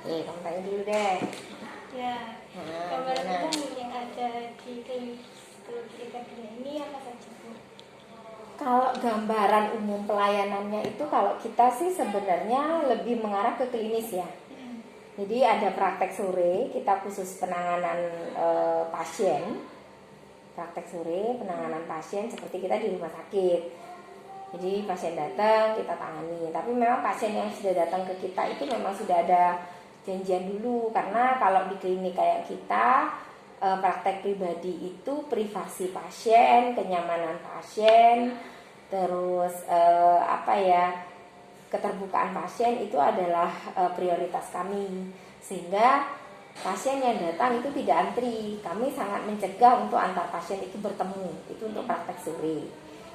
Kamu tanya dulu deh. Ya, Nah, gambaran gimana? umum yang ada di klinik psikologi Ekadia ini apa saja, Bu? Kalau gambaran umum pelayanannya itu kalau kita sih sebenarnya lebih mengarah ke klinis ya. Jadi ada praktek sore, kita khusus penanganan pasien. Praktek sore, penanganan pasien seperti kita di rumah sakit. Jadi pasien datang, kita tangani. Tapi memang pasien yang sudah datang ke kita itu memang sudah ada janjian dulu. Karena kalau di klinik kayak kita, praktek pribadi itu privasi pasien, kenyamanan pasien, terus keterbukaan pasien itu adalah prioritas kami. Sehingga pasien yang datang itu tidak antri. Kami sangat mencegah untuk antar pasien itu bertemu. Itu untuk praktek sore.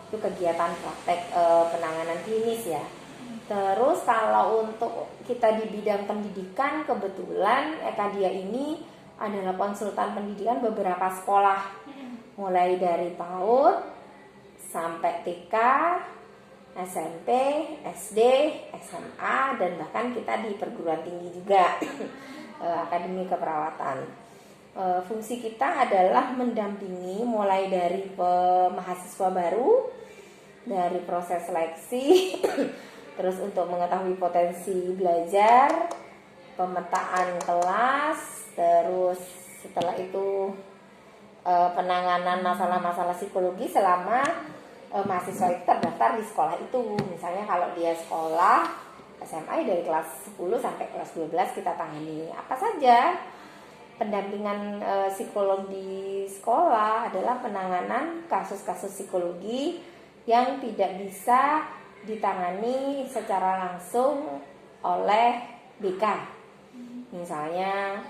Itu kegiatan praktek penanganan klinis ya. Terus kalau untuk kita di bidang pendidikan, kebetulan Ekadia ini adalah konsultan pendidikan beberapa sekolah, mulai dari PAUD sampai TK, SMP, SD, SMA, dan bahkan kita di perguruan tinggi juga. Akademi Keperawatan. Fungsi kita adalah mendampingi mulai dari mahasiswa baru, dari proses seleksi, terus untuk mengetahui potensi belajar, pemetaan kelas, terus setelah itu penanganan masalah-masalah psikologi selama mahasiswa itu terdaftar di sekolah itu. Misalnya kalau dia sekolah SMA dari kelas 10 sampai kelas 12 kita tangani apa saja. Pendampingan psikolog di sekolah adalah penanganan kasus-kasus psikologi yang tidak bisa ditangani secara langsung oleh BK. Misalnya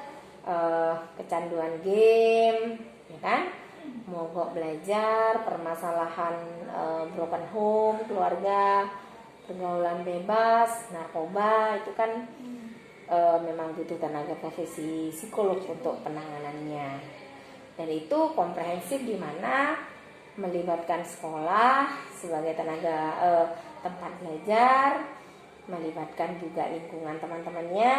kecanduan game, ya kan? Mogok belajar, permasalahan broken home, keluarga, pergaulan bebas, narkoba, itu kan memang butuh tenaga profesi psikolog untuk penanganannya. Dan itu komprehensif di mana melibatkan sekolah sebagai tenaga tempat belajar, melibatkan juga lingkungan teman-temannya,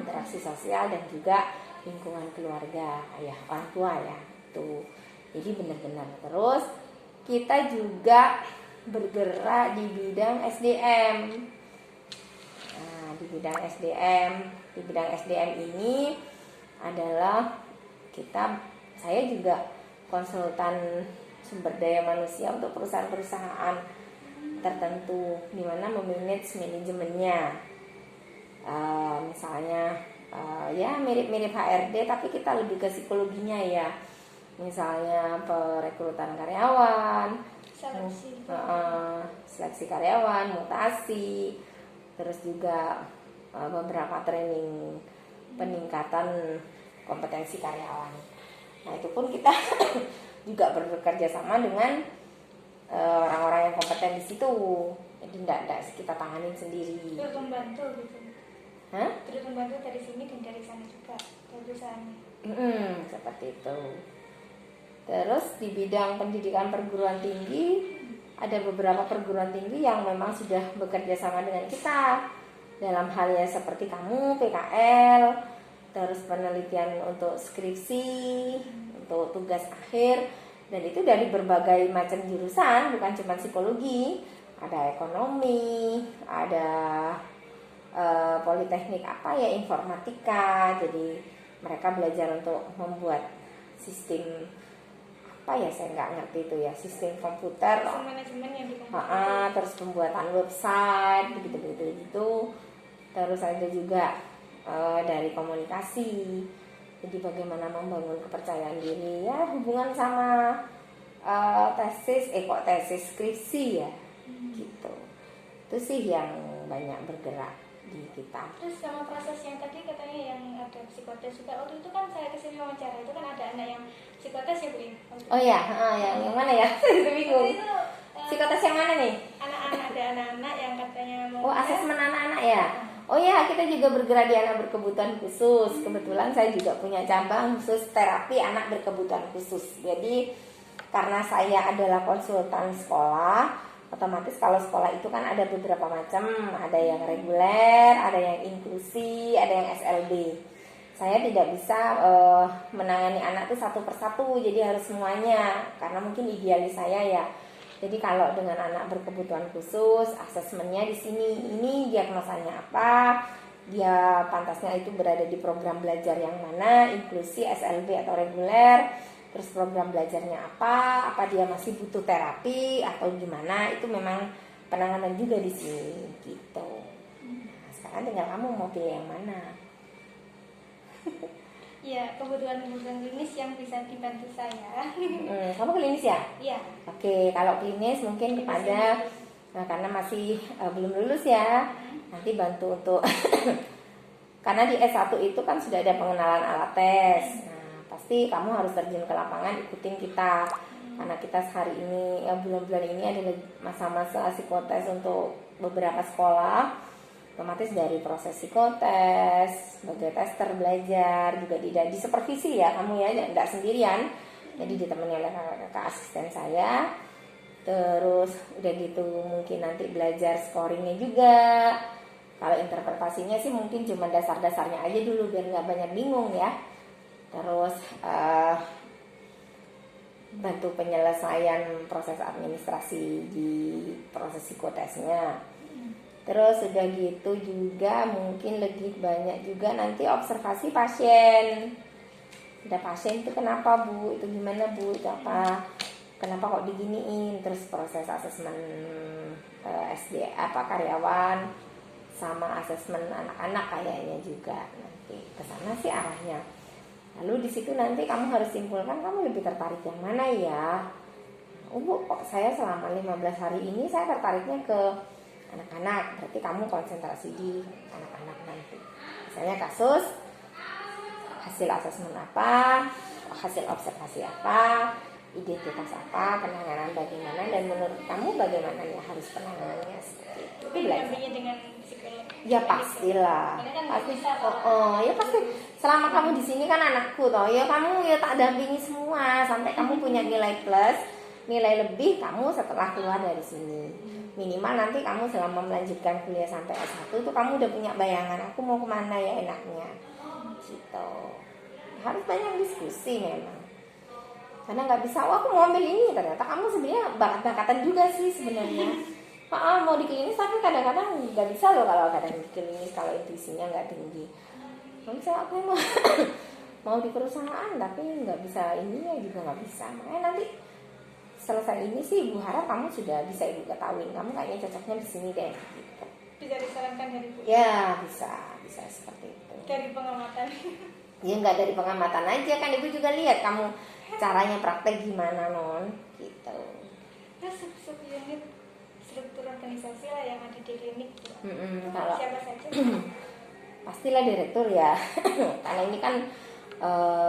interaksi sosial, dan juga lingkungan keluarga, ayah, orang tua ya. Tuh. Jadi benar-benar. Terus kita juga bergerak di bidang SDM. Nah, di bidang SDM ini adalah saya juga konsultan sumber daya manusia untuk perusahaan-perusahaan tertentu, di mana memanage manajemennya. Misalnya ya mirip-mirip HRD, tapi kita lebih ke psikologinya ya. Misalnya perekrutan karyawan, seleksi karyawan, mutasi, terus juga beberapa training peningkatan kompetensi karyawan. Nah itu pun kita juga bekerja sama dengan orang-orang yang kompeten di situ. Jadi tidak kita tanganin sendiri. Terus membantu gitu. Hah? Terus membantu dari sini dan dari sana juga dari perusahaannya. Seperti itu. Terus di bidang pendidikan perguruan tinggi, ada beberapa perguruan tinggi yang memang sudah bekerja sama dengan kita dalam halnya seperti kamu PKL, terus penelitian untuk skripsi, untuk tugas akhir, dan itu dari berbagai macam jurusan, bukan cuma psikologi, ada ekonomi, ada politeknik informatika. Jadi mereka belajar untuk membuat sistem saya nggak ngerti itu ya, sistem komputer, manajemen yang di komputer. Terus pembuatan website gitu. Terus ada juga dari komunikasi, jadi bagaimana membangun kepercayaan diri ya, hubungan sama tesis skripsi ya, gitu. Itu sih yang banyak bergerak di kita. Terus sama proses yang tadi katanya yang ada psikotes juga, waktu itu kan saya kesini wawancara, itu kan ada anak yang psikotes ya Bu ya? Oh ya, yang mana ya? Saya bingung. Psikotes yang mana nih? Ada anak-anak yang katanya mau asesmen anak-anak ya? Oh ya, kita juga bergerak di anak berkebutuhan khusus. Kebetulan saya juga punya cabang khusus terapi anak berkebutuhan khusus. Jadi karena saya adalah konsultan sekolah, Otomatis kalau sekolah itu kan ada beberapa macam, ada yang reguler, ada yang inklusi, ada yang SLB. Saya tidak bisa menangani anak itu satu persatu, jadi harus semuanya, karena mungkin idealis saya ya. Jadi kalau dengan anak berkebutuhan khusus, asesmennya di sini, ini diagnosanya apa, dia pantasnya itu berada di program belajar yang mana, inklusi, SLB atau reguler, terus program belajarnya apa dia masih butuh terapi atau gimana, itu memang penanganan juga di sini gitu. Nah, sekarang tinggal kamu mau pilih yang mana. Ya, kebutuhan klinis yang bisa dibantu saya. Kamu klinis ya? Iya. Oke, kalau klinis mungkin kepada karena masih belum lulus ya, nanti bantu untuk karena di S1 itu kan sudah ada pengenalan alat tes. Nah, pasti kamu harus terjun ke lapangan, ikutin kita. Karena kita hari ini bulan-bulan ini adalah masa-masa psikotes untuk beberapa sekolah. Otomatis dari proses psikotes, sebagai tester belajar, juga di supervisi ya kamu ya, tidak sendirian. Jadi ditemani oleh kakak asisten saya. Terus udah gitu mungkin nanti belajar scoringnya juga. Kalau interpretasinya sih mungkin cuma dasar-dasarnya aja dulu biar nggak banyak bingung ya. Terus bantu penyelesaian proses administrasi di proses psikotesnya. Terus udah gitu juga mungkin lebih banyak juga nanti observasi pasien. Ada pasien itu kenapa Bu, itu gimana Bu, itu apa, kenapa kok diginiin. Terus proses asesmen SD karyawan sama asesmen anak-anak kayaknya juga nanti kesana sih arahnya. Lalu di situ nanti kamu harus simpulkan kamu lebih tertarik yang mana ya. Bu, kok saya selama 15 hari ini saya tertariknya ke anak-anak, berarti kamu konsentrasi di anak-anak nanti. Misalnya kasus, hasil asesmen apa, hasil observasi apa, identitas apa, penanganan bagaimana, dan menurut kamu bagaimana ya harus penanganannya seperti itu. Itu belajar. Dengan psikolog. Ya pastilah. Pasti. Ya pasti. Selama kamu di sini kan anakku toh, ya kamu ya tak dampingi semua sampai kamu punya nilai plus, nilai lebih kamu setelah keluar dari sini. Minimal nanti kamu selama melanjutkan kuliah sampai S1 itu kamu udah punya bayangan aku mau kemana ya enaknya gitu. Harus banyak diskusi memang, karena nggak bisa aku mau ambil ini, ternyata kamu sebenarnya bakat-bakatan juga sih sebenarnya. Mau di klinis tapi kadang-kadang nggak bisa loh kalau kadang di klinis kalau intuisinya nggak tinggi. Nggak bisa, aku mau mau di perusahaan tapi nggak bisa ininya juga nggak bisa. Makanya nanti selesai ini sih Ibu harap kamu sudah bisa Ibu ketahui kamu kayaknya cocoknya di sini deh gitu. Bisa disarankan dari Bu? Ya bisa seperti itu. Dari pengamatan? Ya nggak dari pengamatan aja kan Ibu juga lihat kamu caranya praktek gimana non gitu. Terus sub-unit struktur organisasi lah yang ada di klinik. Kalau siapa saja? pastilah direktur ya karena ini kan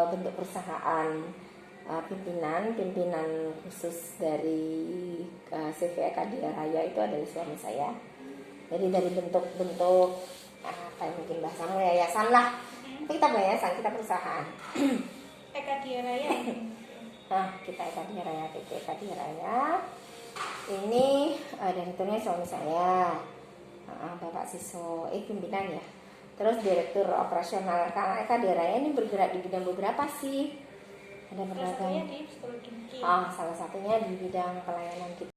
bentuk perusahaan. Pimpinan khusus dari CV Ekadia Raya itu adalah suami saya. Jadi dari bentuk apa mungkin bahasamu yayasan lah. Tapi kita yayasan, kita perusahaan. Ekadia Raya. Kita Ekadia Raya, PT Ekadia Raya. Ini direkturnya suami saya, Bapak Siso, pimpinan ya. Terus direktur operasional karena Ekadia Raya ini bergerak di bidang beberapa sih. Ada beragam. Salah satunya di psikologi. Salah satunya di bidang pelayanan kita.